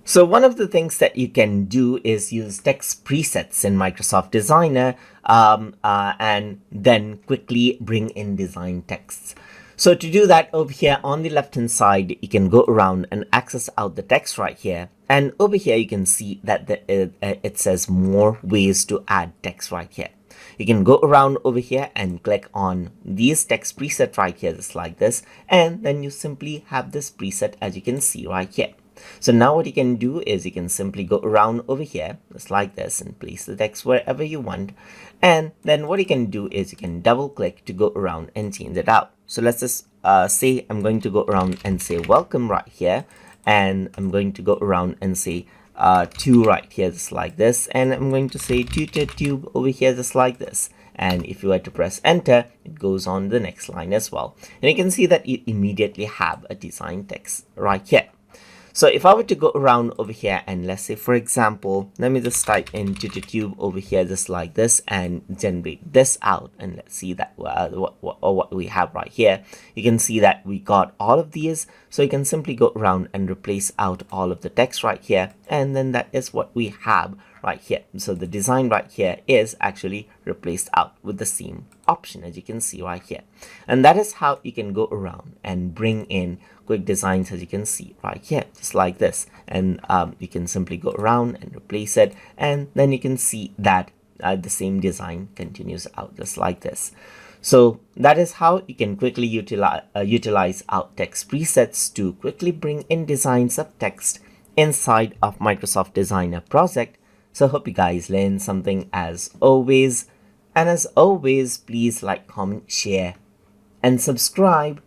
So one of the things that you can do is use text presets in Microsoft Designer and then quickly bring in design texts. So to do that, over here on the left hand side, you can go around and access out the text right here. And over here, you can see that it says more ways to add text right here. You can go around over here and click on these text preset right here, just like this. And then you simply have this preset, as you can see right here. So now what you can do is you can simply go around over here just like this and place the text wherever you want. And then what you can do is you can double click to go around and change it out. So let's just say I'm going to go around and say welcome right here. And I'm going to go around and say to right here just like this. And I'm going to say tutor tube over here just like this. And if you were to press enter, it goes on the next line as well. And you can see that you immediately have a design text right here. So if I were to go around over here and let's say, for example, let me just type in tube over here just like this and generate this out. And let's see that what we have right here. You can see that we got all of these. So you can simply go around and replace out all of the text right here. And then that is what we have right here. So the design right here is actually replaced out with the same option, as you can see right here. And that is how you can go around and bring in quick designs, as you can see right here, just like this. And you can simply go around and replace it, and then you can see that the same design continues out just like this. So that is how you can quickly utilize out text presets to quickly bring in designs of text inside of Microsoft Designer project. So hope you guys learned something as always. And as always, please like, comment, share, and subscribe